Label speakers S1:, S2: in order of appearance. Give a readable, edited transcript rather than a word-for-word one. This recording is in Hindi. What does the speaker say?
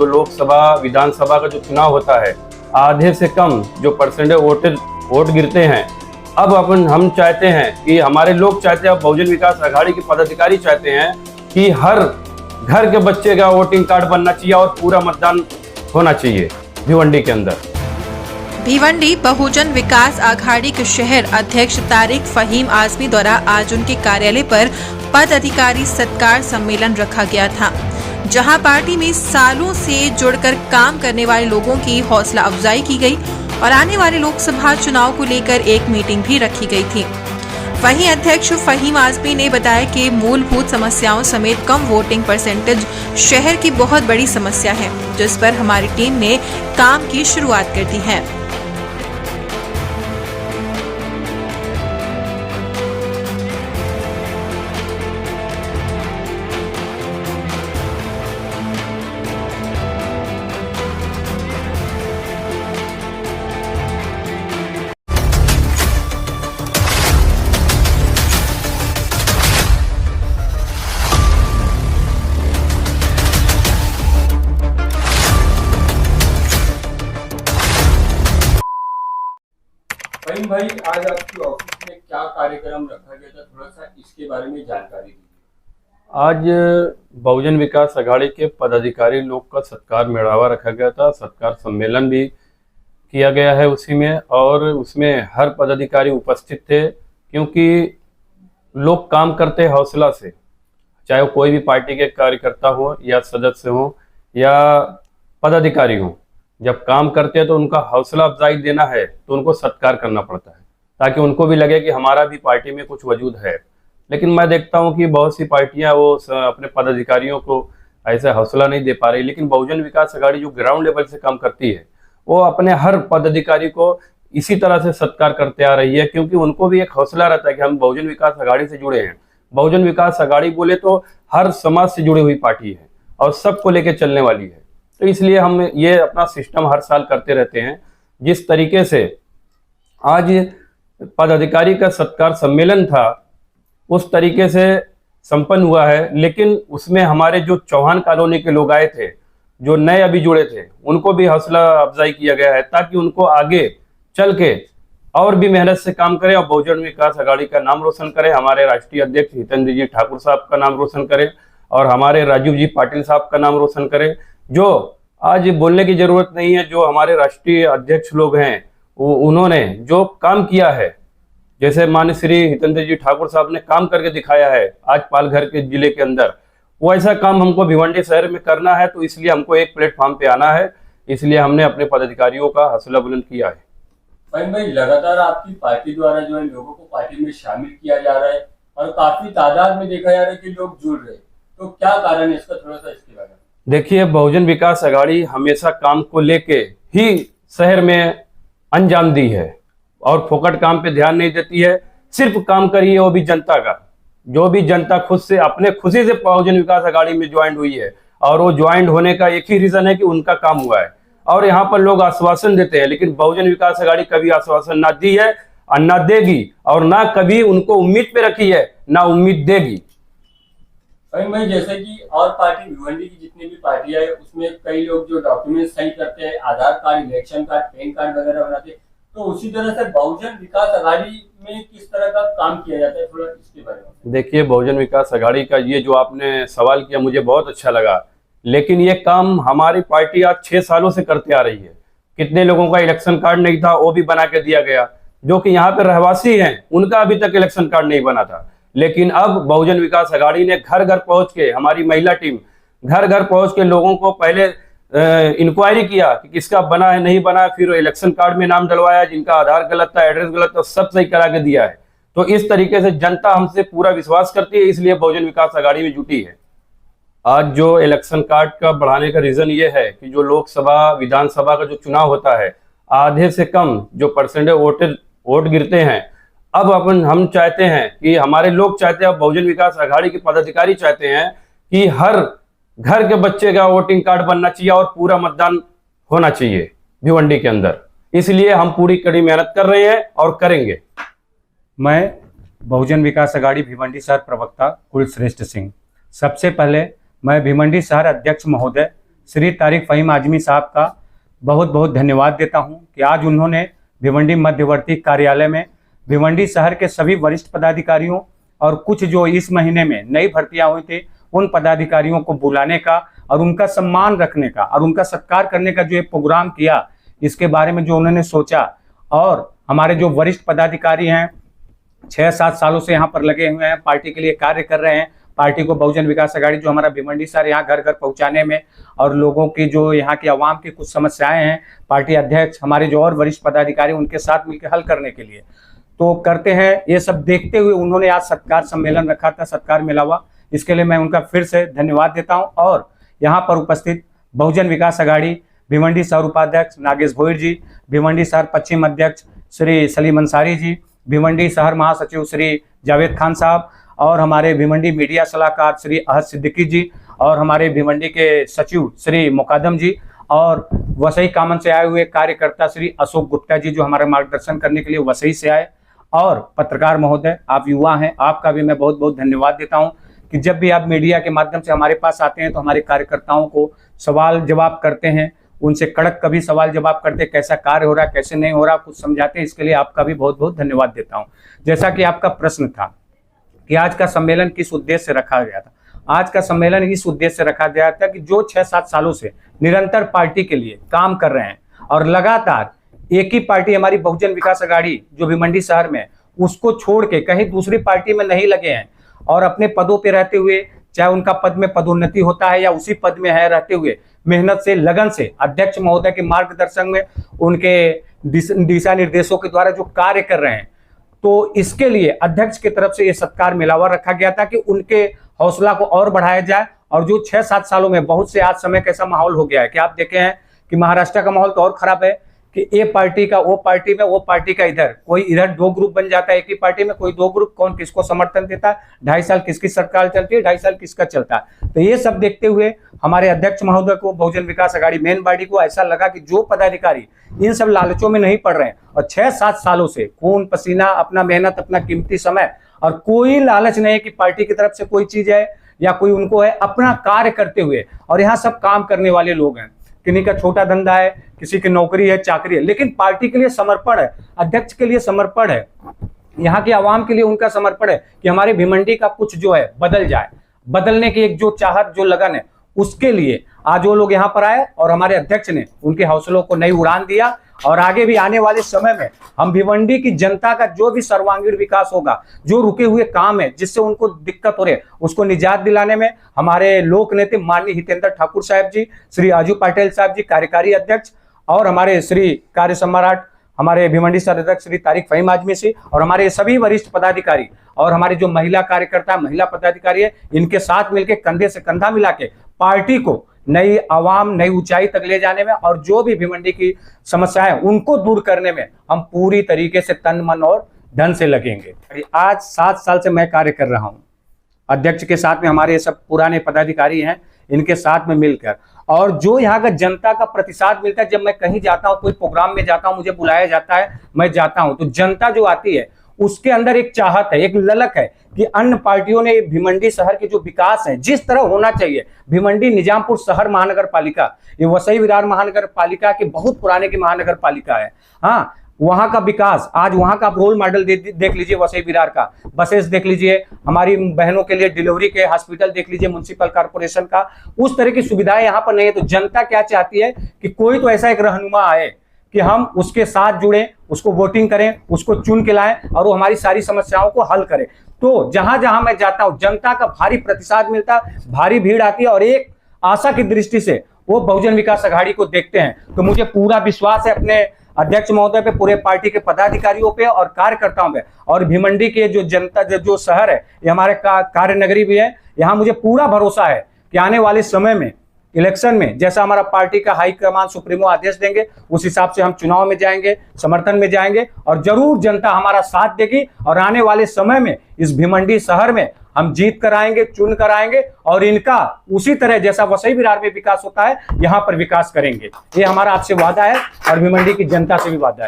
S1: जो लोकसभा विधानसभा का जो चुनाव होता है, आधे से कम जो परसेंटेज वोट गिरते हैं। अब हम चाहते हैं कि हमारे लोग चाहते हैं, बहुजन विकास आघाड़ी के पदाधिकारी चाहते हैं कि हर घर के बच्चे का वोटिंग कार्ड बनना चाहिए और पूरा मतदान होना चाहिए भिवंडी के अंदर।
S2: भिवंडी बहुजन विकास आघाड़ी के शहर अध्यक्ष तारिक फहीम आजमी द्वारा आज उनके कार्यालय पर पद अधिकारी सत्कार सम्मेलन रखा गया था, जहां पार्टी में सालों से जुड़कर काम करने वाले लोगों की हौसला अफजाई की गई और आने वाले लोकसभा चुनाव को लेकर एक मीटिंग भी रखी गई थी। वहीं अध्यक्ष फहीम आजमी ने बताया कि मूलभूत समस्याओं समेत कम वोटिंग परसेंटेज शहर की बहुत बड़ी समस्या है, जिस पर हमारी टीम ने काम की शुरुआत कर दी है।
S3: फहीम भाई, आज आपकी ऑफिस में क्या कार्यक्रम रखा गया था, थोड़ा सा इसके बारे में जानकारी दीजिए।
S1: आज बहुजन विकास आघाड़ी के पदाधिकारी लोग का सत्कार मेड़ावा रखा गया था, सत्कार सम्मेलन भी किया गया है उसी में, और उसमें हर पदाधिकारी उपस्थित थे, क्योंकि लोग काम करते हैं हौसला से, चाहे वो कोई भी पार्टी के कार्यकर्ता हो या सदस्य हो या पदाधिकारी हो। जब काम करते हैं तो उनका हौसला अफजाई देना है तो उनको सत्कार करना पड़ता है, ताकि उनको भी लगे कि हमारा भी पार्टी में कुछ वजूद है। लेकिन मैं देखता हूं कि बहुत सी पार्टियां वो अपने पदाधिकारियों को ऐसा हौसला नहीं दे पा रही, लेकिन बहुजन विकास आघाड़ी जो ग्राउंड लेवल से काम करती है वो अपने हर पदाधिकारी को इसी तरह से सत्कार करते आ रही है, क्योंकि उनको भी एक हौसला रहता है कि हम बहुजन विकास आघाड़ी से जुड़े हैं। बहुजन विकास आघाड़ी बोले तो हर समाज से जुड़ी हुई पार्टी है और सबको लेके चलने वाली है। तो इसलिए हम ये अपना सिस्टम हर साल करते रहते हैं। जिस तरीके से आज पदाधिकारी का सत्कार सम्मेलन था उस तरीके से संपन्न हुआ है, लेकिन उसमें हमारे जो चौहान कॉलोनी के लोग आए थे, जो नए अभी जुड़े थे, उनको भी हौसला अफजाई किया गया है, ताकि उनको आगे चल के और भी मेहनत से काम करें और बहुजन विकास आघाड़ी का नाम रोशन करें। हमारे राष्ट्रीय अध्यक्ष हितेंद्र जी ठाकुर साहब का नाम रोशन करें और हमारे राजीव जी पाटिल साहब का नाम रोशन करें। जो आज बोलने की जरूरत नहीं है, जो हमारे राष्ट्रीय अध्यक्ष लोग हैं उन्होंने जो काम किया है, जैसे माननीय श्री हितेंद्र जी ठाकुर साहब ने काम करके दिखाया है आज पालघर के जिले के अंदर, वो ऐसा काम हमको भिवंडी शहर में करना है। तो इसलिए हमको एक प्लेटफॉर्म पे आना है, इसलिए हमने अपने पदाधिकारियों का हौसला बुलंद किया है।
S3: फहीम भाई, लगातार आपकी पार्टी द्वारा जो है लोगों को पार्टी में शामिल किया जा रहा है और काफी तादाद में देखा जा रहा है कि लोग जुड़ रहे, तो क्या कारण है इसका, थोड़ा सा इसके बारे में।
S1: देखिए, बहुजन विकास आघाड़ी हमेशा काम को लेके ही शहर में अंजाम दी है और फोकट काम पे ध्यान नहीं देती है। सिर्फ काम करिए वो भी जनता का, जो भी जनता खुद से अपने खुशी से बहुजन विकास आघाड़ी में ज्वाइन हुई है, और वो ज्वाइन होने का एक ही रीजन है कि उनका काम हुआ है। और यहाँ पर लोग आश्वासन देते हैं, लेकिन बहुजन विकास आघाड़ी कभी आश्वासन ना दी है और ना देगी, और ना कभी उनको उम्मीद पे रखी है, ना उम्मीद देगी।
S3: फहीम भाई, जैसे कि और पार्टी भिवंडी की जितनी भी पार्टियां है उसमें कई लोग जो डॉक्यूमेंट सही करते हैं, Aadhaar card, election card, PAN card वगैरह बनाते हैं, तो उसी तरह से बहुजन विकास आघाड़ी में किस तरह का काम किया जाता है, थोड़ा इसके बारे में।
S1: देखिए, बहुजन विकास आघाड़ी का ये जो आपने सवाल किया मुझे बहुत अच्छा लगा, लेकिन ये काम हमारी पार्टी आज 6 सालों से करते आ रही है। कितने लोगों का इलेक्शन कार्ड नहीं था, वो भी बना के दिया गया, जो कि यहाँ पे रहवासी हैं, उनका अभी तक इलेक्शन कार्ड नहीं बना था। लेकिन अब बहुजन विकास आघाड़ी ने घर घर पहुंच के, हमारी महिला टीम घर घर पहुंच के लोगों को पहले इंक्वायरी किया कि किसका बना है, नहीं बना है, फिर इलेक्शन कार्ड में नाम डलवाया, जिनका आधार गलत था, एड्रेस गलत था, सब सही करा के दिया है। तो इस तरीके से जनता हमसे पूरा विश्वास करती है, इसलिए बहुजन विकास आघाड़ी में जुटी है। आज जो इलेक्शन कार्ड का बढ़ाने का रीजन ये है कि जो लोकसभा विधानसभा का जो चुनाव होता है, आधे से कम जो परसेंटेज वोट गिरते हैं। अब हम चाहते हैं कि हमारे लोग चाहते हैं, बहुजन विकास आघाड़ी के पदाधिकारी चाहते हैं कि हर घर के बच्चे का वोटिंग कार्ड बनना चाहिए और पूरा मतदान होना चाहिए भिवंडी के अंदर। इसलिए हम पूरी कड़ी मेहनत कर रहे हैं और करेंगे।
S4: मैं बहुजन विकास आघाड़ी भिवंडी शहर प्रवक्ता कुलश्रेष्ठ सिंह। सबसे पहले मैं भिवंडी शहर अध्यक्ष महोदय श्री तारिक फ़हीम आज़मी साहब का बहुत बहुत धन्यवाद देता हूं कि आज उन्होंने भिवंडी मध्यवर्ती कार्यालय में भिवंडी शहर के सभी वरिष्ठ पदाधिकारियों और कुछ जो इस महीने में नई भर्तियां हुई थी उन पदाधिकारियों को बुलाने का और उनका सम्मान रखने का और उनका सत्कार करने का जो एक प्रोग्राम किया, इसके बारे में जो उन्होंने सोचा। और हमारे जो वरिष्ठ पदाधिकारी हैं 6-7 सालों से यहाँ पर लगे हुए हैं, पार्टी के लिए कार्य कर रहे हैं, पार्टी को बहुजन विकास आघाड़ी जो हमारा भिवंडी शहर यहाँ घर घर पहुँचाने में और लोगों की जो यहाँ की आवाम की कुछ समस्याएं हैं, पार्टी अध्यक्ष हमारे जो और वरिष्ठ पदाधिकारी उनके साथ मिलकर हल करने के लिए तो करते हैं। ये सब देखते हुए उन्होंने आज सत्कार सम्मेलन रखा था, सत्कार मिलावा, इसके लिए मैं उनका फिर से धन्यवाद देता हूँ। और यहाँ पर उपस्थित बहुजन विकास आघाड़ी भिवंडी शहर उपाध्यक्ष नागेश भोईर जी, भिवंडी शहर पश्चिम अध्यक्ष श्री सलीम अंसारी जी, भिवंडी शहर महासचिव श्री जावेद खान साहब और हमारे भिवंडी मीडिया सलाहकार श्री अहद सिद्दीकी जी और हमारे भिवंडी के सचिव श्री मुकादम जी और वसई कामन से आए हुए कार्यकर्ता श्री अशोक गुप्ता जी जो हमारा मार्गदर्शन करने के लिए वसई से आए, और पत्रकार महोदय, आप युवा हैं, आपका भी मैं बहुत बहुत धन्यवाद देता हूं कि जब भी आप मीडिया के माध्यम से हमारे पास आते हैं तो हमारे कार्यकर्ताओं को सवाल जवाब करते हैं, उनसे कड़क कभी सवाल जवाब करते, कैसा कार्य हो रहा है, कैसे नहीं हो रहा, कुछ समझाते हैं। इसके लिए आपका भी बहुत बहुत धन्यवाद देता हूं। जैसा कि आपका प्रश्न था कि आज का सम्मेलन किस उद्देश्य से रखा गया था, आज का सम्मेलन इस उद्देश्य से रखा गया था कि जो 6-7 सालों से निरंतर पार्टी के लिए काम कर रहे हैं और लगातार एक ही पार्टी हमारी बहुजन विकास आघाड़ी जो भिवंडी शहर में, उसको छोड़ के कहीं दूसरी पार्टी में नहीं लगे हैं और अपने पदों पे रहते हुए, चाहे उनका पद में पदोन्नति होता है या उसी पद में है, रहते हुए मेहनत से, लगन से अध्यक्ष महोदय के मार्गदर्शन में, उनके दिशा निर्देशों के द्वारा जो कार्य कर रहे हैं, तो इसके लिए अध्यक्ष की तरफ से ये सत्कार मिलावा रखा गया था कि उनके हौसला को और बढ़ाया जाए। और जो 6-7 सालों में बहुत से आज समय कैसा माहौल हो गया है कि आप देखे हैं कि महाराष्ट्र का माहौल तो और खराब है कि ये पार्टी का वो पार्टी में, वो पार्टी का इधर, कोई इधर 2 ग्रुप बन जाता है एक ही पार्टी में, कोई 2 ग्रुप, कौन किसको समर्थन देता है, 2.5 साल किसकी सरकार चलती है, 2.5 साल किसका चलता है। तो ये सब देखते हुए हमारे अध्यक्ष महोदय को, बहुजन विकास आघाड़ी मेन बॉडी को ऐसा लगा कि जो पदाधिकारी इन सब लालचों में नहीं पड़ रहे हैं और 6-7 सालों से खून पसीना, अपना मेहनत, अपना कीमती समय और कोई लालच नहीं है कि पार्टी की तरफ से कोई चीज है या कोई उनको है, अपना कार्य करते हुए, और यहाँ सब काम करने वाले लोग हैं, किन्हीं का छोटा धंधा है, किसी की नौकरी है, चाकरी है, लेकिन पार्टी के लिए समर्पण है, अध्यक्ष के लिए समर्पण है, यहाँ की आवाम के लिए उनका समर्पण है कि हमारे भिवंडी का कुछ जो है बदल जाए, बदलने की एक जो चाहत, जो लगन है, उसके लिए आज वो लोग यहाँ पर आए और हमारे अध्यक्ष ने उनके हौसलों को नई उड़ान दिया। और आगे भी आने वाले समय में हम भिवंडी की जनता का जो भी सर्वांगीण विकास होगा, जो रुके हुए काम है, जिससे उनको दिक्कत हो रही है, उसको निजात दिलाने में हमारे लोक नेता माननीय हितेंद्र ठाकुर साहब जी, श्री आजू पाटिल साहब जी कार्यकारी अध्यक्ष, और हमारे श्री कार्य सम्राट हमारे भिवंडी शहर अध्यक्ष श्री तारिक फ़हीम आज़मी से, और हमारे सभी वरिष्ठ पदाधिकारी और हमारी जो महिला कार्यकर्ता, महिला पदाधिकारी है, इनके साथ मिलकर कंधे से कंधा मिला के पार्टी को नई आवाम, नई ऊंचाई तक ले जाने में और जो भी भिवंडी की समस्याएं उनको दूर करने में हम पूरी तरीके से तन मन और धन से लगेंगे। आज 7 साल से मैं कार्य कर रहा हूं अध्यक्ष के साथ में, हमारे सब पुराने पदाधिकारी हैं, इनके साथ में मिलकर, और जो यहाँ का जनता का प्रतिसाद मिलता है, जब मैं कहीं जाता हूँ, कोई प्रोग्राम में जाता हूँ, मुझे बुलाया जाता है, मैं जाता हूँ, तो जनता जो आती है उसके अंदर एक चाहत है, एक ललक है कि अन्य पार्टियों ने भिवंडी शहर के जो विकास है, जिस तरह होना चाहिए, भिवंडी निजामपुर शहर महानगर पालिका, ये वसई विरार महानगर पालिका के बहुत पुराने की महानगर पालिका है, हाँ, वहां का विकास आज वहां का आप रोल मॉडल देख लीजिए, वसई विरार का बसेस देख लीजिए, हमारी बहनों के लिए डिलीवरी के हॉस्पिटल देख लीजिए, म्युनिसिपल कॉर्पोरेशन का, उस तरह की सुविधाएं यहाँ पर नहीं है। तो जनता क्या चाहती है कि कोई तो ऐसा एक रहनुमा आए कि हम उसके साथ जुड़े, उसको वोटिंग करें, उसको चुन के लाएं और वो हमारी सारी समस्याओं को हल करे। तो जहां जहां मैं जाता हूं जनता का भारी प्रतिसाद मिलता है, भारी भीड़ आती है और एक आशा की दृष्टि से वो बहुजन विकास आघाड़ी को देखते हैं। तो मुझे पूरा विश्वास है अपने अध्यक्ष महोदय पे, पूरे पार्टी के पदाधिकारियों पे और कार्यकर्ताओं पे, और भिवंडी के जो जनता, जो शहर है, ये हमारे कार्य नगरी भी है, यहाँ मुझे पूरा भरोसा है कि आने वाले समय में इलेक्शन में जैसा हमारा पार्टी का हाईकमान सुप्रीमो आदेश देंगे, उस हिसाब से हम चुनाव में जाएंगे, समर्थन में जाएंगे और जरूर जनता हमारा साथ देगी और आने वाले समय में इस भिवंडी शहर में हम जीत कर आएंगे, चुन कर आएंगे और इनका उसी तरह जैसा वसई विरार में विकास होता है यहाँ पर विकास करेंगे। ये हमारा आपसे वादा है और भिवंडी की जनता से भी वादा है।